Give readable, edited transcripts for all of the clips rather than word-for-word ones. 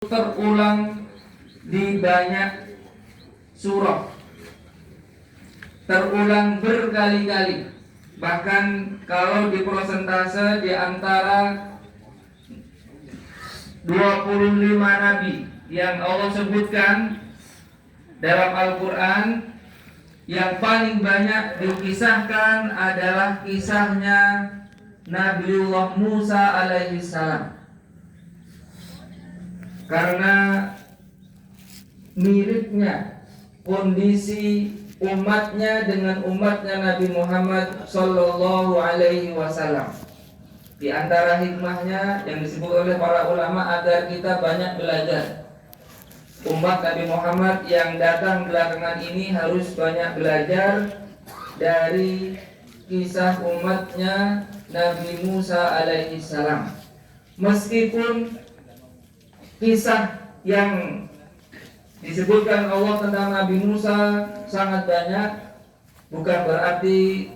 terulang di banyak surah, terulang berkali-kali. Bahkan kalau di persentase di antara 25 nabi yang Allah sebutkan dalam Al-Quran, yang paling banyak dikisahkan adalah kisahnya Nabiullah Musa alaihi salam. Karena miripnya kondisi umatnya dengan umatnya Nabi Muhammad Sallallahu Alaihi Wasallam. Di antara hikmahnya yang disebut oleh para ulama agar kita banyak belajar. Umat Nabi Muhammad yang datang belakangan ini harus banyak belajar dari kisah umatnya Nabi Musa alaihi salam. Meskipun kisah yang disebutkan Allah tentang Nabi Musa sangat banyak, bukan berarti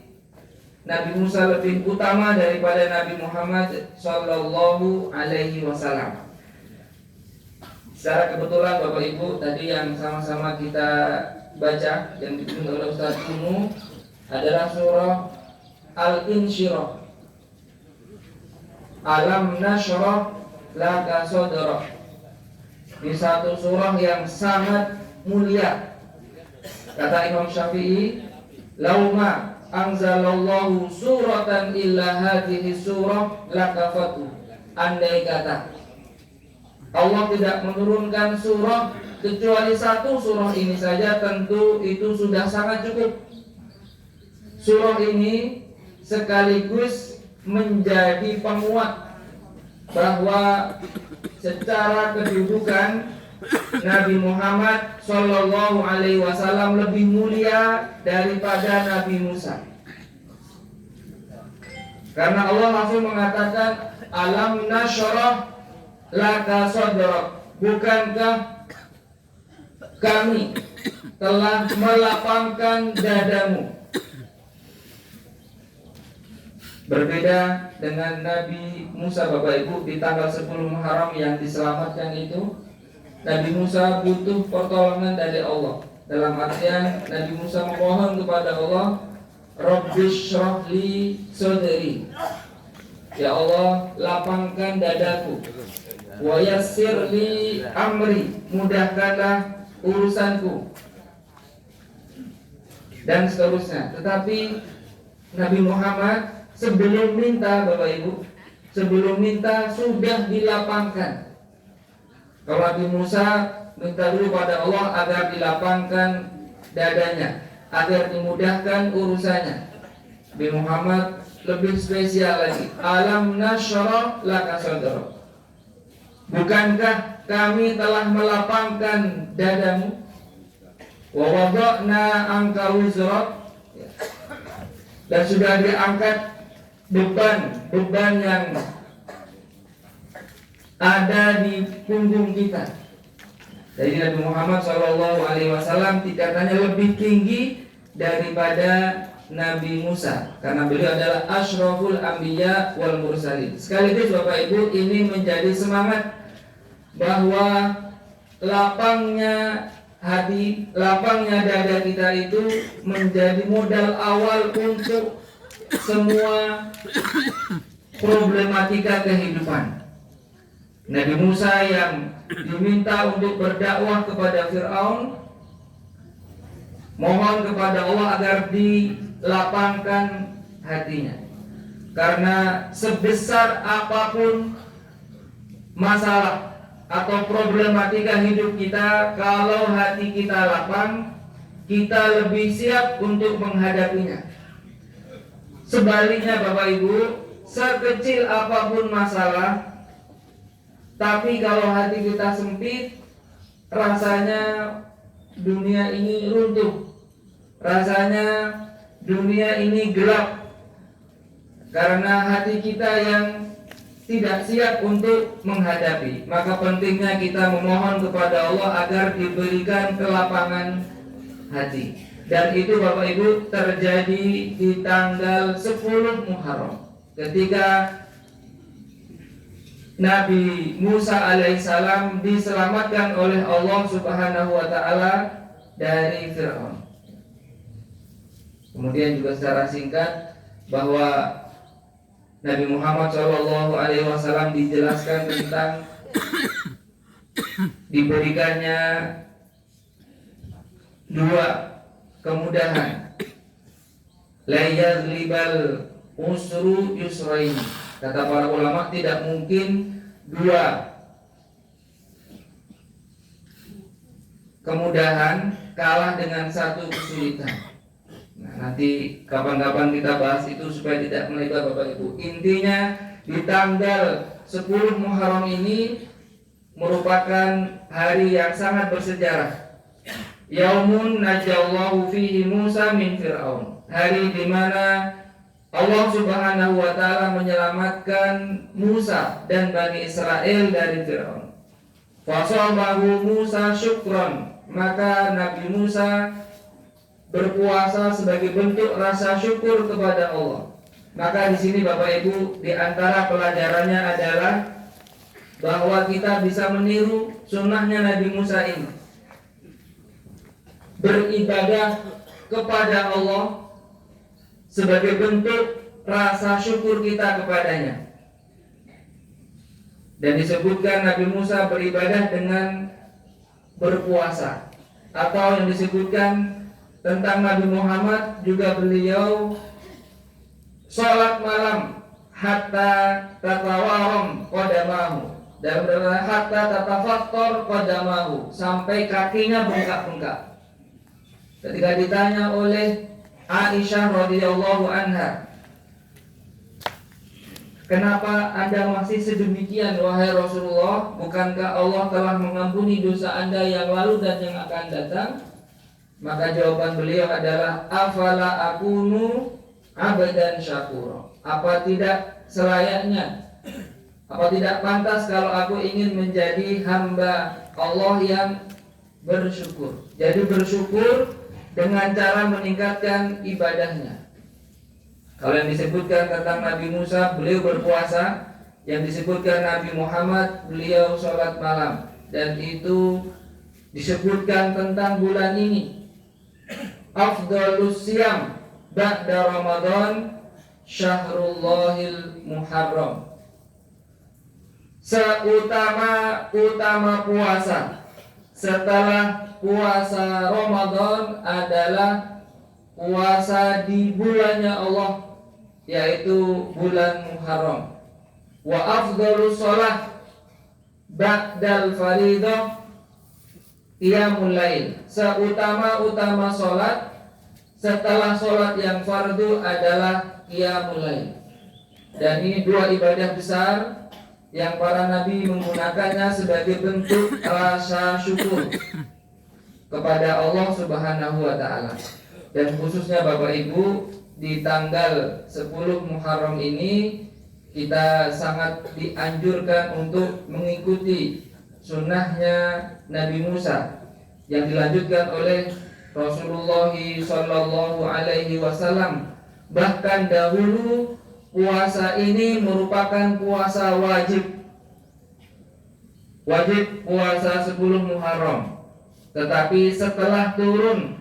Nabi Musa lebih utama daripada Nabi Muhammad Sallallahu Alaihi Wasallam. Secara kebetulan Bapak Ibu, tadi yang sama-sama kita baca yang dipimpin oleh Ustaz Kumu adalah surah Al-Insyirah. Alam nashrah laka sadrak. Di satu surah yang sangat mulia. Kata Imam Syafi'i, lauma anzalallahu suratan illa hadhihi surah lakafatu. Andai kata Allah tidak menurunkan surah kecuali satu surah ini saja, tentu itu sudah sangat cukup. Surah ini sekaligus menjadi penguat bahwa secara kedudukan Nabi Muhammad Sallallahu Alaihi Wasallam lebih mulia daripada Nabi Musa. Karena Allah langsung mengatakan alam nashrah laka sadrak. Bukankah kami telah melapangkan dadamu? Berbeda dengan Nabi Musa Bapak Ibu, di tanggal 10 Muharram yang diselamatkan itu, Nabi Musa butuh pertolongan dari Allah. Dalam artian Nabi Musa memohon kepada Allah, Rabbishrah li sadri. Ya Allah, lapangkan dadaku. Wa yassir li amri, mudahkanlah urusanku. Dan seterusnya. Tetapi Nabi Muhammad sebelum minta Bapak Ibu, sebelum minta sudah dilapangkan. Kalau Nabi Musa minta dulu pada Allah agar dilapangkan dadanya, agar dimudahkan urusannya. Nabi Muhammad lebih spesial lagi. Alam nashrah laka sadrak. Bukankah kami telah melapangkan dadamu? Wa wada'na anka wizrak. Dan sudah diangkat beban yang ada di punggung kita. Jadi Nabi Muhammad SAW tingkatannya lebih tinggi daripada Nabi Musa, karena beliau adalah asyraful anbiya wal mursalin. Sekaligus Bapak Ibu, ini menjadi semangat bahwa lapangnya hati, lapangnya dada kita itu menjadi modal awal untuk semua problematika kehidupan. Nabi Musa yang diminta untuk berdakwah kepada Fir'aun, mohon kepada Allah agar dilapangkan hatinya. Karena sebesar apapun masalah atau problematika hidup kita, kalau hati kita lapang, kita lebih siap untuk menghadapinya. Sebaliknya Bapak Ibu, sekecil apapun masalah, tapi kalau hati kita sempit, rasanya dunia ini runtuh, rasanya dunia ini gelap, karena hati kita yang tidak siap untuk menghadapi. Maka pentingnya kita memohon kepada Allah agar diberikan kelapangan hati. Dan itu Bapak Ibu terjadi di tanggal 10 Muharram, ketika Nabi Musa alaihissalam diselamatkan oleh Allah Subhanahu wa taala dari Firaun. Kemudian juga secara singkat bahwa Nabi Muhammad SAW dijelaskan tentang diberikannya dua kemudahan. La yazlibal usru yusrain. Kata para ulama, tidak mungkin dua kemudahan kalah dengan satu kesulitan. Nah, nanti kapan-kapan kita bahas itu supaya tidak melebar Bapak Ibu. Intinya di tanggal 10 Muharram ini merupakan hari yang sangat bersejarah. Yaumun najallahu fihi Musa min Fir'aun. Hari di mana Allah Subhanahu wa taala menyelamatkan Musa dan Bani Israel dari Fir'aun. Fasabahu Musa syukran. Maka Nabi Musa berpuasa sebagai bentuk rasa syukur kepada Allah. Maka di sini Bapak Ibu, di antara pelajarannya adalah bahwa kita bisa meniru sunnahnya Nabi Musa ini, beribadah kepada Allah sebagai bentuk rasa syukur kita kepadanya. Dan disebutkan Nabi Musa beribadah dengan berpuasa, atau yang disebutkan tentang Nabi Muhammad juga beliau sholat malam hatta tatawaram qadamahu, dan hatta tatafattor qadamahu, sampai kakinya bengkak-bengkak. Ketika ditanya oleh Aisyah radhiyallahu anha, kenapa Anda masih sedemikian wahai Rasulullah? Bukankah Allah telah mengampuni dosa Anda yang lalu dan yang akan datang? Maka jawaban beliau adalah afala akunu abdan syakura. Apa tidak selayaknya, apa tidak pantas kalau aku ingin menjadi hamba Allah yang bersyukur. Jadi bersyukur dengan cara meningkatkan ibadahnya. Kalau yang disebutkan tentang Nabi Musa, beliau berpuasa. Yang disebutkan Nabi Muhammad, beliau sholat malam. Dan itu disebutkan tentang bulan ini. Afdalus siyam ba'da Ramadan Syahrullahil Muharram. Seutama puasa setelah puasa Ramadan adalah puasa di bulannya Allah, yaitu bulan Muharram. Wa afdalus shalah ba'dal faridah qiyamul lail. Seutama sholat setelah sholat yang fardu adalah qiyamul lail. Dan ini dua ibadah besar yang para nabi menggunakannya sebagai bentuk rasa syukur kepada Allah Subhanahu wa taala. Dan khususnya Bapak Ibu, di tanggal 10 Muharram ini kita sangat dianjurkan untuk mengikuti sunnahnya Nabi Musa yang dilanjutkan oleh Rasulullah Sallallahu Alaihi Wasallam. Bahkan dahulu puasa ini merupakan puasa wajib puasa 10 Muharram. Tetapi setelah turun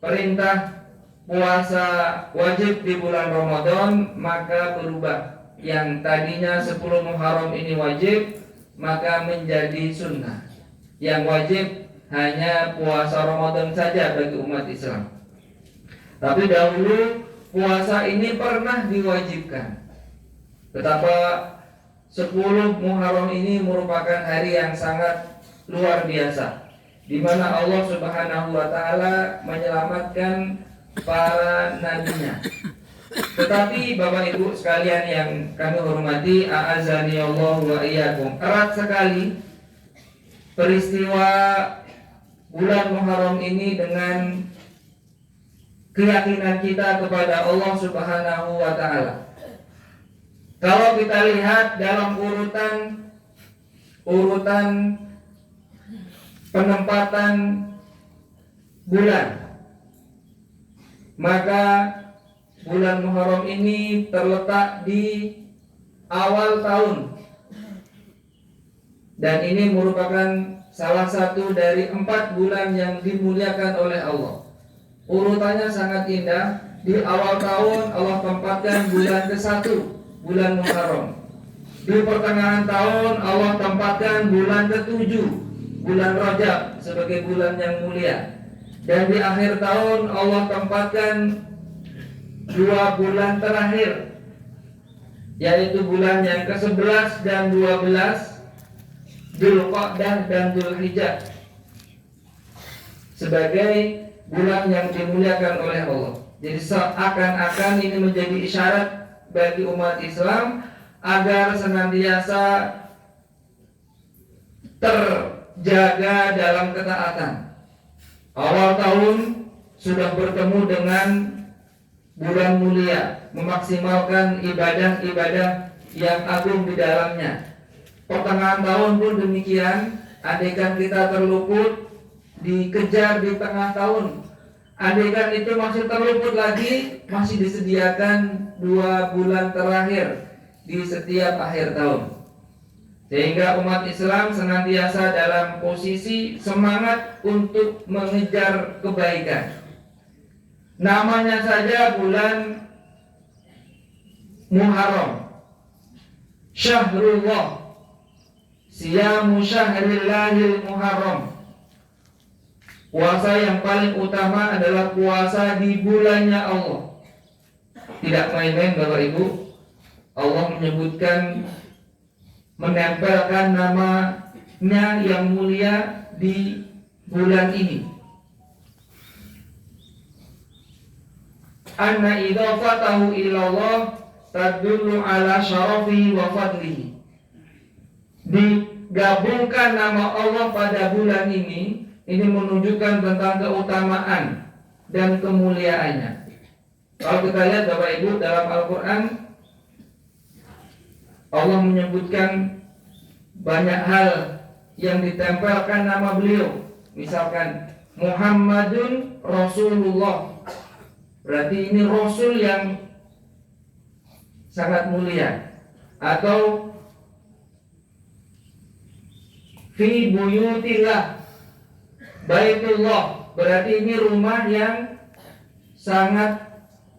perintah puasa wajib di bulan Ramadan, maka berubah. Yang tadinya 10 Muharram ini wajib, maka menjadi sunnah. Yang wajib hanya puasa Ramadan saja bagi umat Islam. Tapi dahulu puasa ini pernah diwajibkan. Betapa 10 Muharram ini merupakan hari yang sangat luar biasa, di mana Allah Subhanahu wa taala menyelamatkan para nabinya. Tetapi Bapak Ibu sekalian yang kami hormati, a'azani Allah wa iyyakum, erat sekali peristiwa bulan Muharram ini dengan keyakinan kita kepada Allah Subhanahu wa taala. Kalau kita lihat dalam urutan penempatan bulan, maka bulan Muharram ini terletak di awal tahun Dan ini merupakan salah satu dari 4 bulan yang dimuliakan oleh Allah. Urutannya sangat indah. Di awal tahun Allah tempatkan bulan ke-1, bulan Muharram. Di pertengahan tahun Allah tempatkan bulan ke-7, bulan Rajab sebagai bulan yang mulia. Dan di akhir tahun Allah tempatkan 2 bulan terakhir, yaitu bulan yang ke-11 dan 12, Dzulqa'dah dan Dzulhijjah, sebagai bulan yang dimuliakan oleh Allah. Jadi seakan-akan ini menjadi isyarat bagi umat Islam agar senantiasa terjaga dalam ketaatan. Awal tahun sudah bertemu dengan bulan mulia, memaksimalkan ibadah-ibadah yang agung di dalamnya. Pertengahan tahun pun demikian, andaikan kita terluput, dikejar di tengah tahun, andaikan itu masih terluput lagi, masih disediakan 2 bulan terakhir di setiap akhir tahun. Sehingga umat Islam senantiasa dalam posisi semangat untuk mengejar kebaikan. Namanya saja bulan Muharram, Syahrullah, Siyamu Syahrillahil Muharram. Puasa yang paling utama adalah puasa di bulannya Allah. Tidak main-main Bapak Ibu. Allah menyebutkan, menempelkan namanya yang mulia di bulan ini. Anna idhafatahu ilallah tadullu ala syarafihi wa fadlihi. Digabungkan nama Allah pada bulan ini menunjukkan tentang keutamaan dan kemuliaannya. Kalau kita lihat Bapak Ibu dalam Al-Quran, Allah menyebutkan banyak hal yang ditempelkan nama beliau. Misalkan Muhammadun Rasulullah, berarti ini Rasul yang sangat mulia. Atau fi buyutillah, Baitullah, berarti ini rumah yang sangat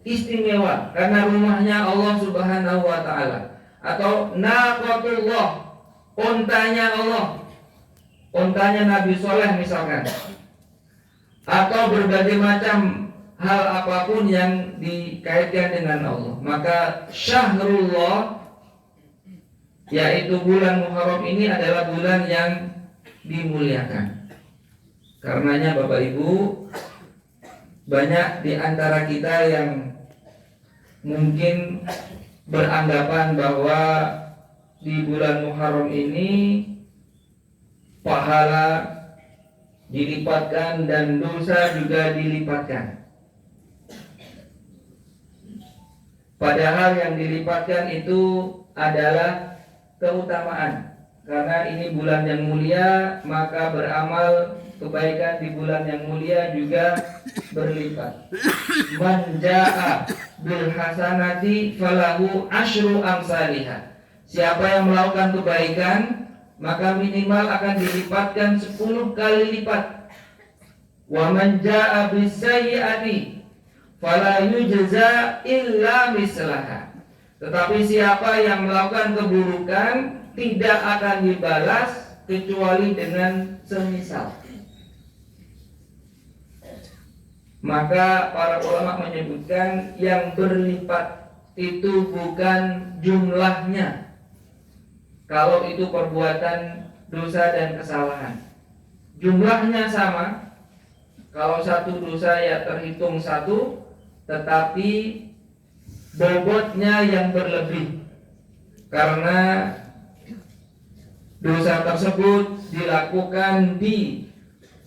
istimewa karena rumahnya Allah Subhanahu wa taala. Atau naqatullah, untanya Allah, untanya Nabi Soleh misalkan. Atau berbagai macam hal apapun yang dikaitkan dengan Allah. Maka Syahrullah, yaitu bulan Muharram ini adalah bulan yang dimuliakan. Karenanya Bapak Ibu, banyak di antara kita yang mungkin beranggapan bahwa di bulan Muharram ini pahala dilipatkan dan dosa juga dilipatkan. Padahal yang dilipatkan itu adalah keutamaan. Karena ini bulan yang mulia, maka beramal kebaikan di bulan yang mulia juga berlipat. Man jaa bil hasanati falahu asyru amsalihah. Siapa yang melakukan kebaikan, maka minimal akan dilipatkan 10 kali lipat. Wa man jaa bis sayyiati fala yujza illa mislaha. Tetapi siapa yang melakukan keburukan tidak akan dibalas kecuali dengan semisal. Maka para ulama menyebutkan yang berlipat itu bukan jumlahnya, kalau itu perbuatan dosa dan kesalahan. Jumlahnya sama. Kalau satu dosa ya terhitung satu, tetapi bobotnya yang berlebih. Karena dosa tersebut dilakukan di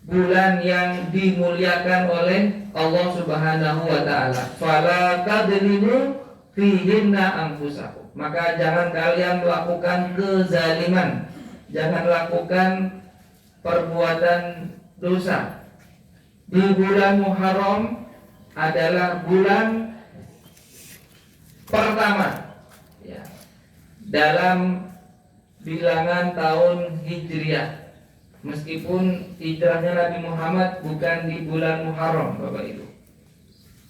bulan yang dimuliakan oleh Allah Subhanahu wa taala. Fala tadlimu fihinna anfusakum. Maka jangan kalian melakukan kezaliman, jangan lakukan perbuatan dosa. Di bulan Muharram adalah bulan pertama ya, dalam bilangan tahun Hijriah. Meskipun hijrahnya Nabi Muhammad bukan di bulan Muharram, Bapak Ibu.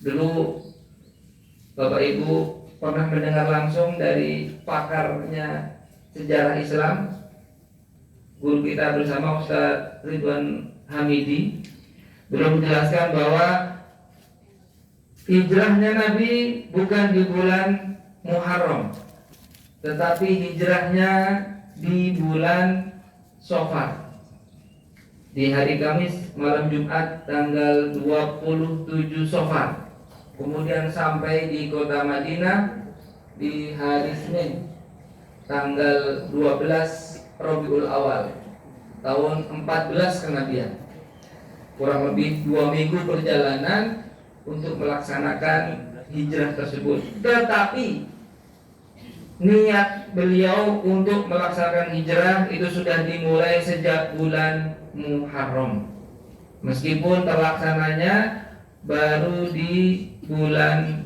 Dulu Bapak Ibu pernah mendengar langsung dari pakarnya sejarah Islam, guru kita bersama Ustaz Ridwan Hamidi, beliau menjelaskan bahwa hijrahnya Nabi bukan di bulan Muharram, tetapi hijrahnya di bulan Safar, di hari Kamis malam Jumat tanggal 27 Safar. Kemudian sampai di kota Madinah di hari Senin tanggal 12 Rabiul Awal tahun 14 kenabian. Kurang lebih 2 minggu perjalanan untuk melaksanakan hijrah tersebut. Tetapi niat beliau untuk melaksanakan hijrah itu sudah dimulai sejak bulan Muharram. Meskipun terlaksananya baru di bulan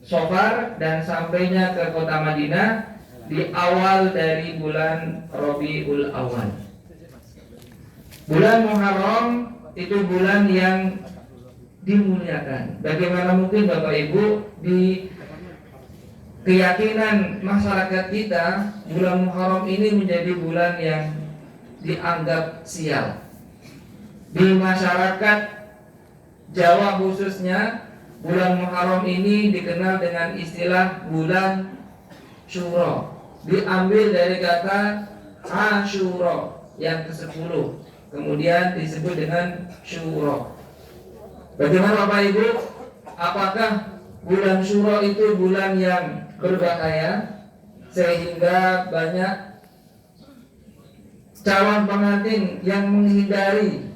Safar dan sampainya ke kota Madinah di awal dari bulan Rabiul Awal. Bulan Muharram itu bulan yang dimuliakan. Bagaimana mungkin Bapak Ibu di keyakinan masyarakat kita bulan Muharram ini menjadi bulan yang dianggap sial. Di masyarakat Jawa khususnya bulan Muharram ini dikenal dengan istilah bulan Syuro. Diambil dari kata Asyura yang ke-10. Kemudian disebut dengan Syuro. Bagaimana Bapak Ibu? Apakah bulan Syuro itu bulan yang berbahaya sehingga banyak calon pengantin yang menghindari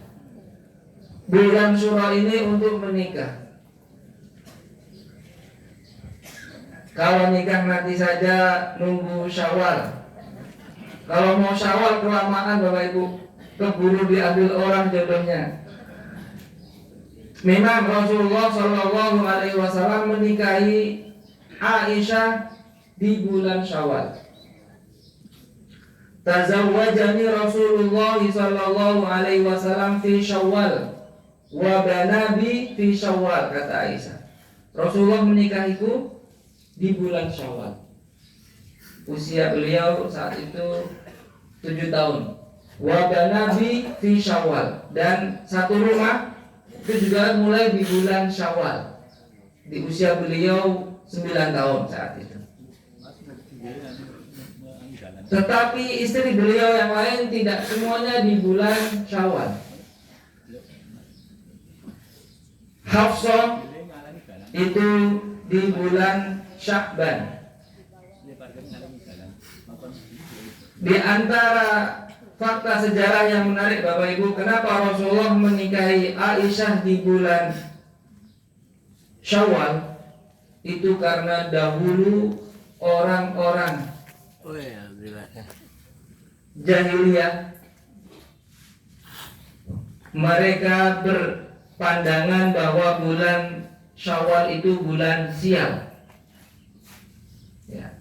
bulan Syuro ini untuk menikah? Kalau nikah nanti saja nunggu Syawal. Kalau mau Syawal kelamaan Bapak Ibu, keburu diambil orang jodohnya. Memang Rasulullah Shallallahu Alaihi Wasallam menikahi Aisyah di bulan Syawal. Tazawwajani Rasulullah Shallallahu Alaihi Wasallam fi Syawal wa banabi fi Syawal, kata Aisyah. Rasulullah menikahiku di bulan Syawal. Usia beliau saat itu 7 tahun. Wa banabi fi Syawal, dan satu rumah itu juga mulai di bulan Syawal. Di usia beliau 9 tahun saat itu. Tetapi istri beliau yang lain tidak semuanya di bulan Syawal. Hafsah itu di bulan Sya'ban. Di antara fakta sejarah yang menarik Bapak Ibu, kenapa Rasulullah menikahi Aisyah di bulan Syawal, itu karena dahulu orang-orang jahiliyah mereka berpandangan bahwa bulan Syawal itu bulan sial. Ya.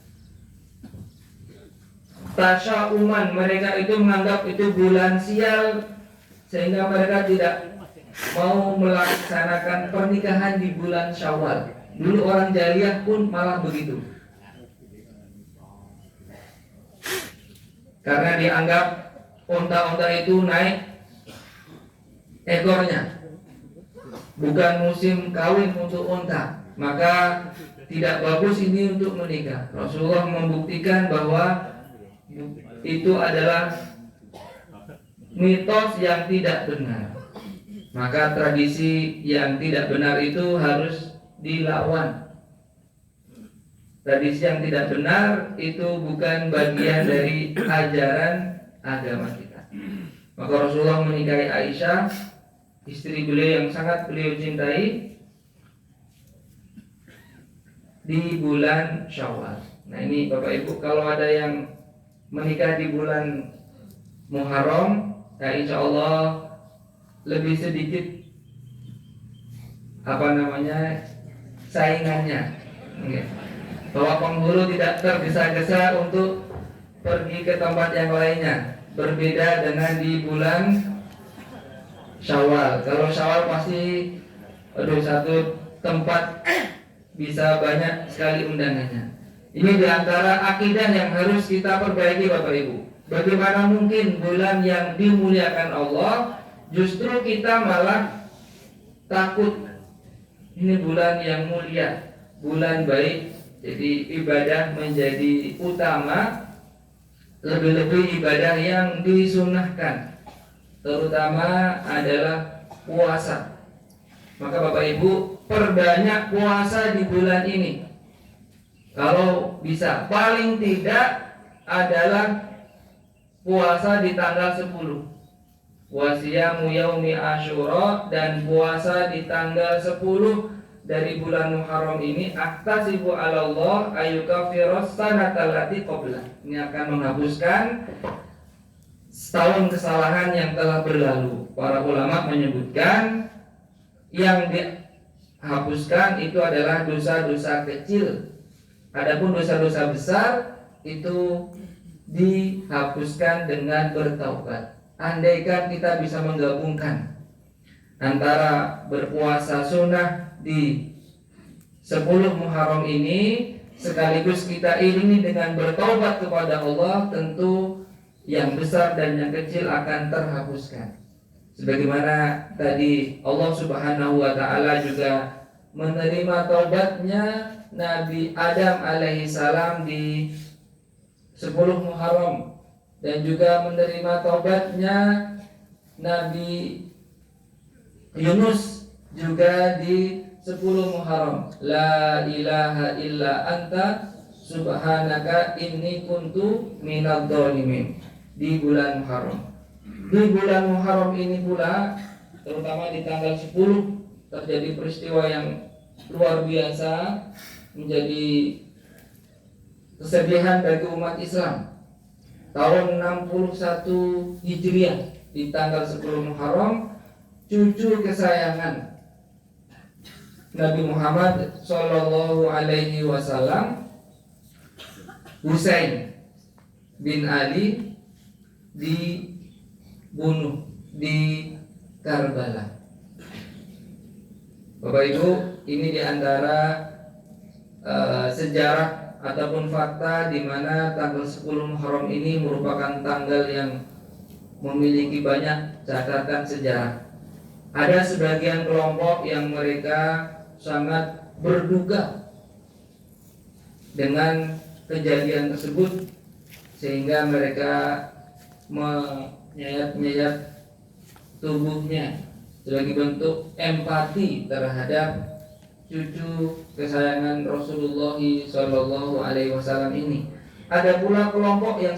Tasya'uman, mereka itu menganggap itu bulan sial, sehingga mereka tidak mau melaksanakan pernikahan di bulan Syawal. Dulu orang jahiliyah pun malah begitu, karena dianggap unta-unta itu naik ekornya, bukan musim kawin untuk unta, maka tidak bagus ini untuk menikah. Rasulullah membuktikan bahwa itu adalah mitos yang tidak benar. Maka tradisi yang tidak benar itu harus dilawan. Tradisi yang tidak benar itu bukan bagian dari ajaran agama kita. Maka Rasulullah menikahi Aisyah, istri beliau yang sangat beliau cintai, di bulan Syawal. Nah ini Bapak Ibu, kalau ada yang menikah di bulan Muharram, ya insya Allah lebih sedikit saingannya, bahwa penghulu tidak tergesa-gesa untuk pergi ke tempat yang lainnya. Berbeda dengan di bulan Syawal. Kalau Syawal pasti satu tempat bisa banyak sekali undangannya. Ini diantara akidah yang harus kita perbaiki Bapak Ibu. Bagaimana mungkin bulan yang dimuliakan Allah justru kita malah takut. Ini bulan yang mulia, bulan baik. Jadi ibadah menjadi utama, lebih-lebih ibadah yang disunahkan, terutama adalah puasa. Maka Bapak Ibu, perbanyak puasa di bulan ini. Kalau bisa, paling tidak adalah puasa di tanggal 10. Wasiyamu yaumi Asyura, dan puasa di tanggal 10 dari bulan Muharram ini. Ahtasibu 'ala Allah ayyukaffiras sanatal lati qabla. Ini akan menghapuskan setahun kesalahan yang telah berlalu. Para ulama menyebutkan yang dihapuskan itu adalah dosa-dosa kecil. Adapun dosa-dosa besar itu dihapuskan dengan bertaubat. Andaikan kita bisa menggabungkan antara berpuasa sunnah di 10 Muharram ini sekaligus kita iringi dengan bertaubat kepada Allah, tentu yang besar dan yang kecil akan terhapuskan. Sebagaimana tadi Allah Subhanahu wa taala juga menerima taubatnya Nabi Adam alaihi salam di 10 Muharram, dan juga menerima taubatnya Nabi Yunus juga di 10 Muharram. La ilaha illa anta subhanaka inni kuntu minadh dhalimin, di bulan Muharram. Di bulan Muharram ini pula, terutama di tanggal 10, terjadi peristiwa yang luar biasa, menjadi kesedihan bagi umat Islam. Tahun 61 Hijriah, di tanggal 10 Muharram, cucu kesayangan Nabi Muhammad Sallallahu Alaihi Wasallam, Husain bin Ali, dibunuh di Karbala. Bapak Ibu, ini diantara sejarah ataupun fakta di mana tanggal 10 Muharram ini merupakan tanggal yang memiliki banyak catatan sejarah. Ada sebagian kelompok yang mereka sangat berduka dengan kejadian tersebut, sehingga mereka menyayat-nyayat tubuhnya sebagai bentuk empati terhadap cucu kesayangan Rasulullah Shallallahu Alaihi Wasallam ini. Ada pula kelompok yang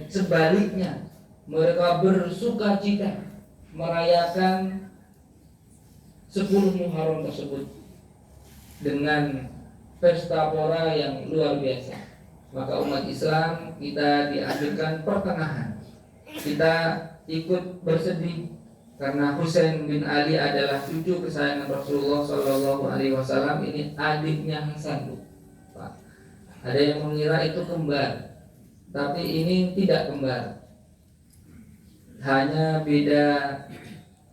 sebaliknya, mereka bersuka cita merayakan 10 Muharram tersebut dengan pesta pora yang luar biasa. Maka umat Islam kita diajukan pertengahan. Kita ikut bersedih karena Husain bin Ali adalah cucu kesayangan Rasulullah Shallallahu Alaihi Wasallam. Ini adiknya Hasan, Pak. Ada yang mengira itu kembar, tapi ini tidak kembar. Hanya beda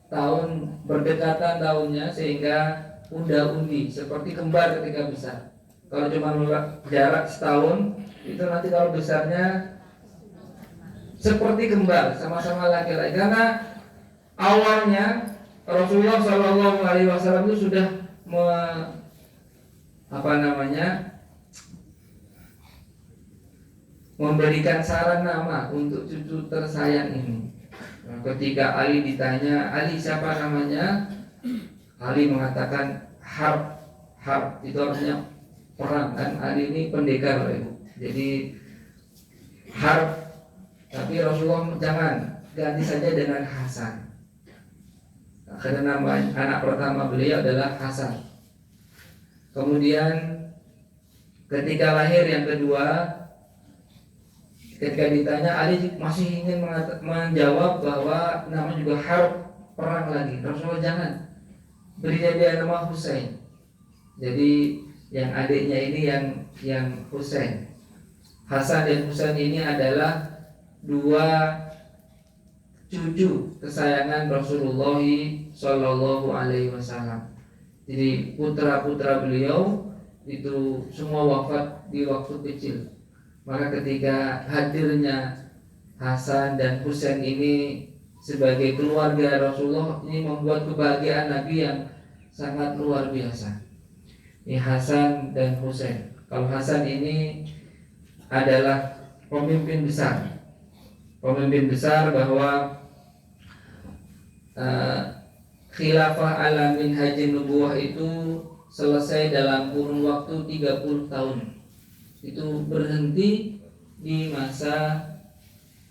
tahun, berdekatan tahunnya, sehingga unda-undi seperti kembar ketika besar. Kalau cuma jarak setahun, itu nanti kalau besarnya seperti kembar, sama-sama laki-laki. Karena awalnya Rasulullah Shallallahu Alaihi Wasallam itu sudah memberikan saran nama untuk cucu tersayang ini. Ketika Ali ditanya, Ali siapa namanya? Ali mengatakan Harb. Harb itu artinya perang, kan? Ali ini pendekar, Ibu. Jadi Harb. Tapi Rasulullah jangan, ganti saja dengan Hasan. Karena nama anak pertama beliau adalah Hasan. Kemudian ketika lahir yang kedua, ketika ditanya, Ali masih ingin menjawab bahwa nama juga Harb, perang lagi. Rasulullah jangan, beri dia nama Husain. Jadi yang adiknya ini yang Husain. Hasan dan Husain ini adalah dua cucu kesayangan Rasulullah Shallallahu Alaihi Wasallam. Jadi putra-putra beliau itu semua wafat di waktu kecil. Maka ketika hadirnya Hasan dan Husain ini sebagai keluarga Rasulullah, ini membuat kebahagiaan Nabi yang sangat luar biasa. Ini Hasan dan Husain. Kalau Hasan ini adalah pemimpin besar bahwa khilafah ala minhajin nubuwah itu selesai dalam kurun waktu 30 tahun. Itu berhenti di masa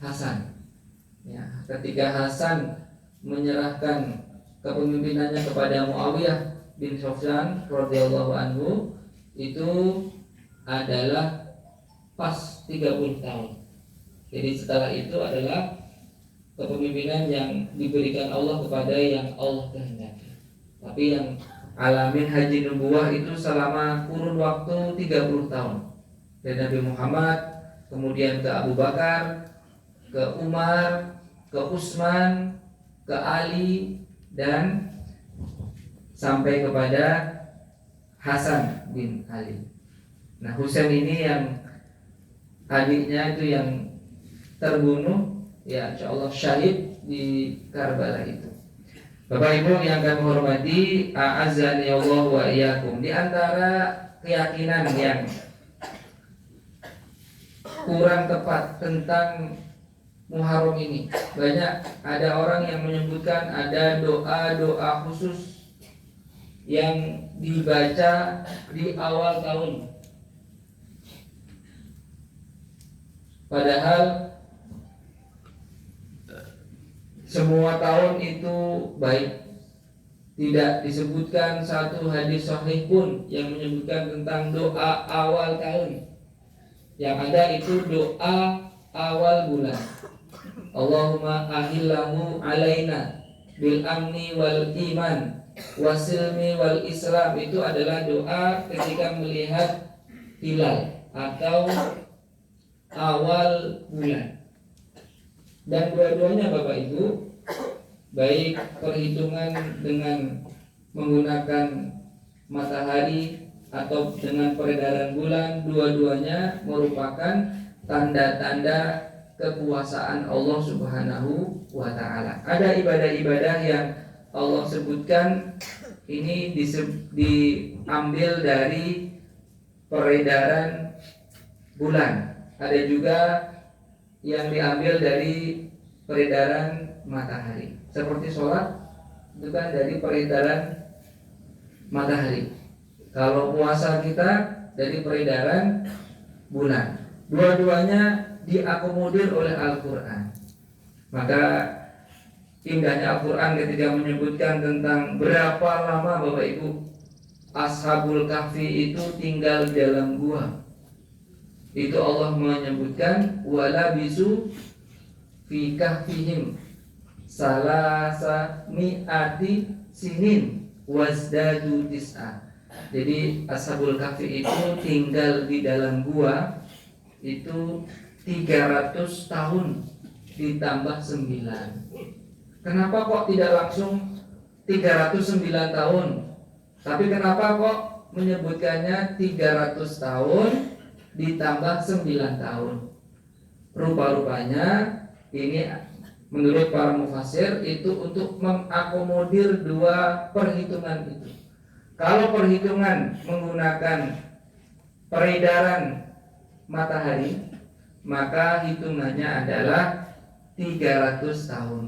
Hasan. Ya, ketika Hasan menyerahkan kepemimpinannya kepada Muawiyah bin Sufyan radhiyallahu anhu, itu adalah pas 30 tahun. Jadi setelah itu adalah kepemimpinan yang diberikan Allah kepada yang Allah kehendaki. Tapi yang alamin haji nubuwah itu selama kurun waktu 30 tahun. Dari Nabi Muhammad, kemudian ke Abu Bakar, ke Umar, ke Utsman, ke Ali, dan sampai kepada Hasan bin Ali. Nah, Husain ini yang adiknya itu yang terbunuh, ya insyaallah syahid di Karbala itu. Bapak Ibu yang kami hormati, a'azzani Allah wa iyyakum, di antara keyakinan yang kurang tepat tentang Muharram ini, banyak ada orang yang menyebutkan ada doa-doa khusus yang dibaca di awal tahun. Padahal semua tahun itu baik. Tidak disebutkan satu hadis sahih pun yang menyebutkan tentang doa awal tahun. Yang ada itu doa awal bulan. Allahumma ahillahu alaina bil amni wal iman wasilmi wal islam. Itu adalah doa ketika melihat hilal atau awal bulan. Dan dua-duanya Bapak Ibu, baik perhitungan dengan menggunakan matahari atau dengan peredaran bulan, dua-duanya merupakan tanda-tanda kekuasaan Allah Subhanahu wa Ta'ala. Ada ibadah-ibadah yang Allah sebutkan ini diambil dari peredaran bulan. Ada juga yang diambil dari peredaran matahari. Seperti sholat itu kan dari peredaran matahari. Kalau puasa kita dari peredaran bulan. Dua-duanya diakomodir oleh Al-Quran. Maka indahnya Al-Quran ketika menyebutkan tentang berapa lama Bapak Ibu Ashabul Kahfi itu tinggal di dalam gua. Itu Allah menyebutkan wala bisu fi kahfihim salasa mi'ati sinin wazdadu tis'a. Jadi Ashabul Kahfi itu tinggal di dalam gua itu 300 tahun ditambah 9. Kenapa kok tidak langsung 309 tahun? Tapi kenapa kok menyebutkannya 300 tahun ditambah 9 tahun? Rupa-rupanya ini menurut para mufassir itu untuk mengakomodir dua perhitungan itu. Kalau perhitungan menggunakan peredaran matahari, maka hitungannya adalah 300 tahun.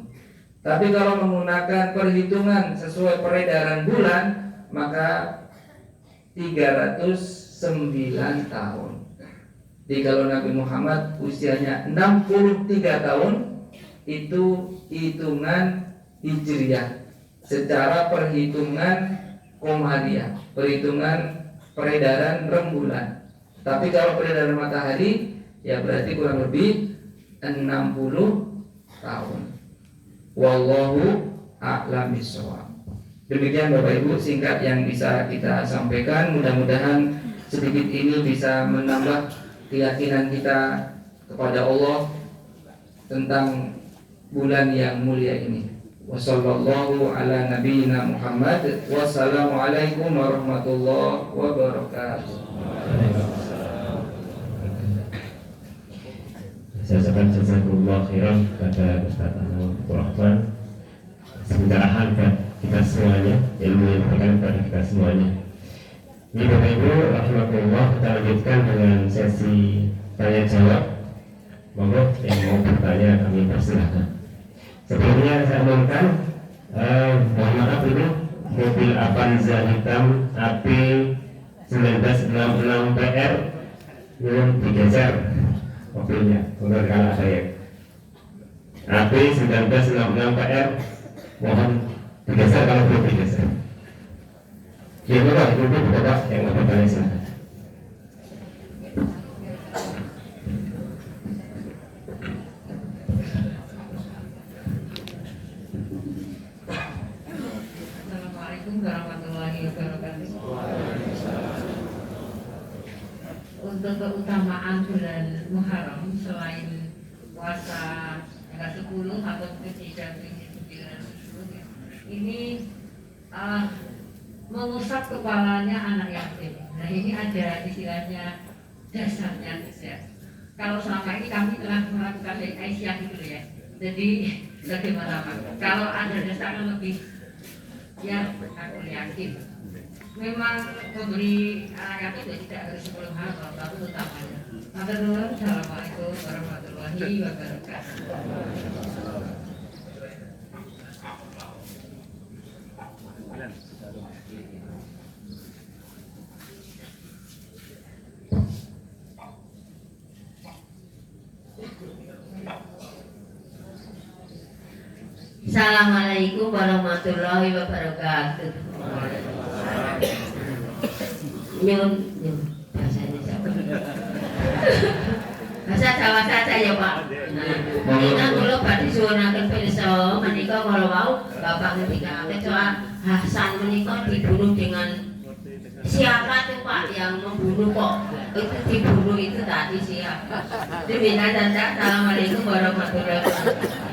Tapi kalau menggunakan perhitungan sesuai peredaran bulan, maka 309 tahun. Jadi kalau Nabi Muhammad usianya 63 tahun, itu hitungan Hijriyah. Secara perhitungan Komariah, perhitungan peredaran rembulan. Tapi kalau peredaran matahari, ya berarti kurang lebih 60 tahun. Wallahu a'lam bishawab. Demikian Bapak Ibu singkat yang bisa kita sampaikan. Mudah-mudahan sedikit ini bisa menambah keyakinan kita kepada Allah tentang bulan yang mulia ini. Wassallallahu ala nabiyyina Muhammad. Wassalamualaikum warahmatullahi wabarakatuh. Saya ucapkan jazakumullah khairan kepada Ustaz Anwar Rahman pencerahan kita semuanya, ilmu yang diberikan kepada kita semuanya. Ini Bapak Ibu rahimakumullah, kita lanjutkan dengan sesi tanya jawab. Monggo yang mau bertanya kami persilahkan. Sebelumnya saya umumkan, mohon maaf ini mobil Avanza hitam AP 1966 PR belum digeser mobilnya, benar kalau ada ya. AP 1966 PR mohon digeser kalau belum digeser. Ya Bapak, Ibu, Bapak yang mau bertanya silahkan. Assalamualaikum warahmatullahi wabarakatuh. Untuk keutamaan bulan Muharram selain puasa tanggal 10 atau 3, 7, 9, 10 ini mengusap kepalanya anak yatim. Nah ini ada istilahnya dasarnya ya. Kalau selama ini kami telah melakukan dari Aisyah gitu ya. Jadi bagaimana Pak? Kalau ada dasarnya lebih ya aku yakin memang memberi anak yatim tidak harus 10 hal tapi utamanya. Assalamualaikum warahmatullahi wabarakatuh. Assalamualaikum warahmatullahi wabarakatuh. Nyun bahasanya siapa? Bahasa Jawa saja ya Pak. Nah, kita dulu badhe suwunaken pirsa menika kalau mau Bapak ketika kecoa Hasan menika dibunuh dengan siapa tuh Pak yang membunuh kok? Itu dibunuh itu tadi siapa? Demikian saja. Assalamualaikum warahmatullahi wabarakatuh.